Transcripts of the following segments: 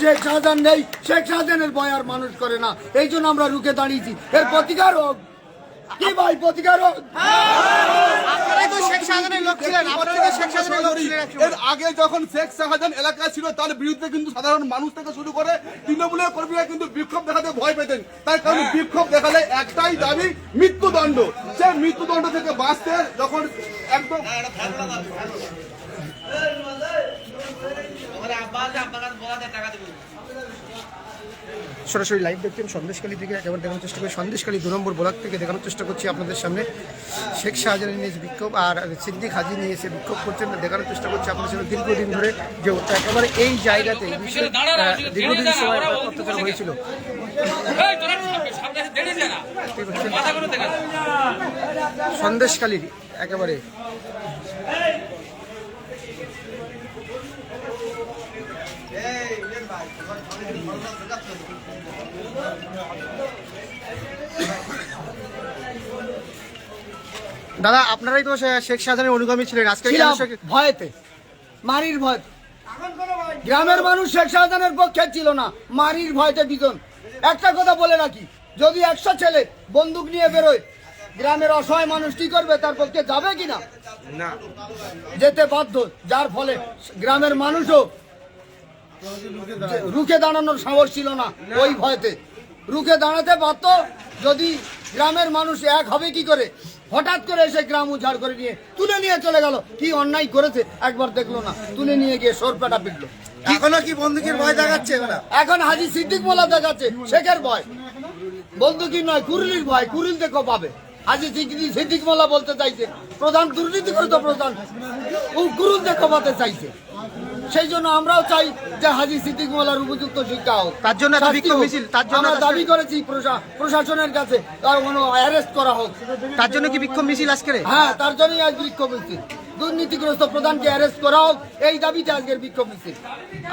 শেখ শাহজাহান নেই, শেখ শাহজাহানের ভয় আর মানুষ করে না, এই জন্য আমরা রুখে দাঁড়িয়েছি। এর প্রতিকার হোক কি ভাই, প্রতিকার হোক। এর আগে যখন শেখ শাহজাহান এলাকায় ছিল তার বিরুদ্ধে কিন্তু সাধারণ মানুষ থেকে শুরু করে তৃণমূলের কর্মীরা কিন্তু বিক্ষোভ দেখাতে ভয় পেতেন। তার কারণ বিক্ষোভ দেখালে একটাই দাবি, মৃত্যুদণ্ড। সে মৃত্যুদণ্ড থেকে বাঁচতে যখন একদম সরাসরি লাইভ দেখছেন সন্দেশখালী থেকে, একেবারে দেখানোর চেষ্টা করি সন্দেশখালী 2 নম্বর ব্লক থেকে দেখানোর চেষ্টা করছি আপনাদের সামনে। শেখ শাহজাহান নিয়ে বিক্ষোভ আর সিদ্দিক হাজি নিয়ে এসে বিক্ষোভ করছেন, দেখানোর চেষ্টা করছি আপনাদের সামনে। দীর্ঘদিন ধরে যে একেবারে এই জায়গাতে দীর্ঘদিন সময় অত্যাচার হয়েছিল। সন্দেশখালীর একেবারে দাদা, আপনারাই তো শেখ শাহজাহানের অনুগামী ছিলেন, আজকে ভয়েতে, মারির ভয়। গ্রামের মানুষ শেখ শাহজাহানের পক্ষে ছিল না, মারির ভয়তে বিজন। একটা কথা বলে রাখি, যদি 100 ছেলে বন্দুক নিয়ে বেরোয়, গ্রামের অসহায় মানুষ কি করবে? তার পক্ষে যাবে কিনা? যেতে বাধ্য। যার ফলে গ্রামের মানুষও রুখে দাঁড়ানোর সাহস ছিল না, ওই ভয়তে রুখে দাঁড়াতে পারত। যদি গ্রামের মানুষ এক হবে কি করে? হঠাৎ করে এসে গ্রাম উজাড় করে নিয়ে তুলে নিয়ে চলে গেল। কি অন্যায় করেছে একবার দেখলো না, তুলে নিয়ে গিয়ে সরপেটা পিটলো। এখনো কি বন্দুকের ভয় দেখাচ্ছে? এখন হাজি সিদ্দিক মোল্লা দেখাচ্ছে শেখের ভয়, বন্দুকি নয়, কুরুলির ভয়। কুরুল দেখো পাবে। হাজি সিদ্দিক মোল্লা বলতে চাইছে প্রধান দুর্নীতি করে, তো প্রধান কুরুল দেখো পাতে চাইছে। সেই জন্য আমরাও চাই যে হাজি সিদ্দিক মোল্লার উপযুক্ত শিক্ষা হোক। তার জন্য আমরা দাবি করেছি প্রশাসনের কাছে তার কোনো অ্যারেস্ট করা হোক। তার জন্য কি বিক্ষোভ মিছিল আজকে? হ্যাঁ, তার জন্যই আজ বিক্ষোভ মিছিল। দুর্নীতিগ্রস্ত প্রধানকে অ্যারেস্ট করা হোক, এই দাবিতে আজকের বিক্ষোভ মিছিল।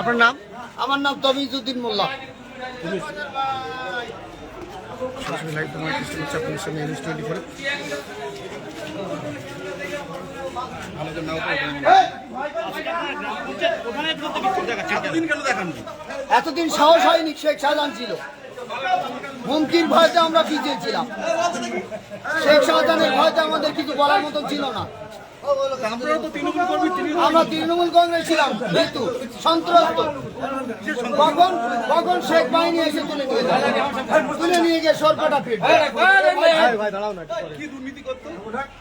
আপনার নাম? আমার নাম তমিজউদ্দিন মোল্লা। এতদিন সাহস হয়নি, শেখ শাহজাহান ছিল, হুমকির ভয়তে আমরা পিছিয়েছিলাম। শেখ শাহজাহানের ভয়তে আমাদের কিছু বলার মতো ছিল না। আমরা তৃণমূল কংগ্রেস ছিলাম, কিন্তু সন্ত্রস্ত। কখন শেখ বাহিনী এসে তুলে নিয়ে গিয়ে সরকারটা ফিরবে।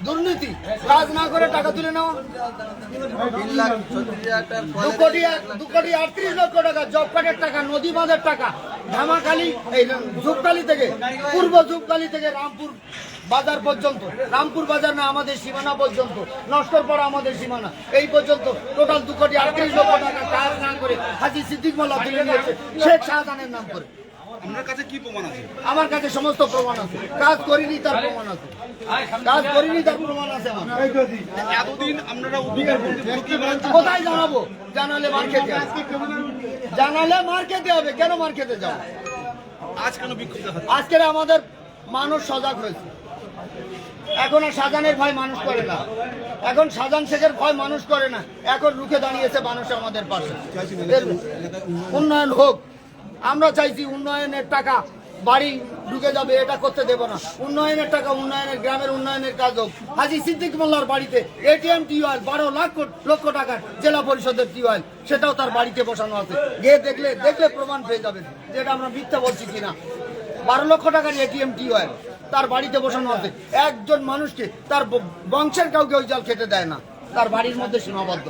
দুর্নীতি, কাজ না করে টাকা তুলে নেওয়া। 2 কোটি 38 লক্ষ টাকা জব কার্ডের টাকা, নদী বাঁধের টাকা, ধামাখালী এই ঝুপকালি থেকে, পূর্ব ঝুপকালি থেকে রামপুর বাজার পর্যন্ত, রামপুর বাজার না আমাদের সীমানা পর্যন্ত, নষ্টরপাড়া আমাদের সীমানা, এই পর্যন্ত টোটাল 2 কোটি 38 লক্ষ টাকা কাজ না করে হাজি সিদ্দিক মোল্লা তুলে নিয়েছে শেখ শাহজাহানের নাম করে। আপনার কাছে কি প্রমাণ আছে? আমার কাছে সমস্ত প্রমাণ আছে। কাজ করিনি তার প্রমাণ আছে, কাজ করিনি তার প্রমাণ আছে আমার। এতদিন আপনারা কোথায় জানাবো? জানালে মার খেতে হবে, জানালে মার খেতে হবে। কেন মার খেতে যাও? আজ কেন বিক্ষোভ দেখাচ্ছে? আজকের আমাদের মানুষ সজাগ হয়েছে। এখন আর শাহজাহানের ভয় মানুষ করে না, এখন শাহজাহান শেখের ভয় মানুষ করে না। এখন রুখে দাঁড়িয়েছে মানুষ আমাদের পাশে। উন্নয়ন হোক, আমরা চাইছি উন্নয়নের টাকা বাড়ি ঢুকে যাবে, এটা করতে দেব না। উন্নয়নের টাকা, উন্নয়নের গ্রামের উন্নয়নের কাজ হোক। হাজি সিদ্দিক মোল্লার বাড়িতে এটিএম টিউবওয়েল 12 লক্ষ টাকার জেলা পরিষদের টিউবওয়েল, সেটাও তার বাড়িতে বসানো আছে। গিয়ে দেখলে প্রমাণ পেয়ে যাবেন যে এটা আমরা মিথ্যা বলছি কিনা। 12 লক্ষ টাকার এটিএম টিউবওয়েল তার বাড়িতে বসানো আছে। একজন মানুষকে, তার বংশের কাউকে ওই জল খেতে দেয় না, তার বাড়ির মধ্যে সীমাবদ্ধ।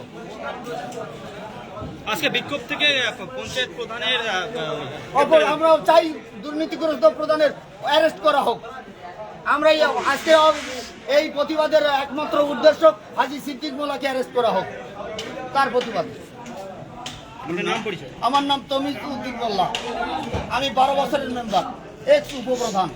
আজকে বিক্ষোভ থেকে পঞ্চায়েত প্রধানের আমরা চাই দুর্নীতিগ্রস্ত প্রধানের অ্যারেস্ট করা হোক। আমরা আজকে এই প্রতিবাদের একমাত্র উদ্দেশ্য হাজি সিদ্দিক মোল্লাকে অ্যারেস্ট করা হোক, তার প্রতিবাদে। আমার নাম তমিজউদ্দিন মোল্লা, আমি 12 বছরের মেম্বার, এক্স উপপ্রধান।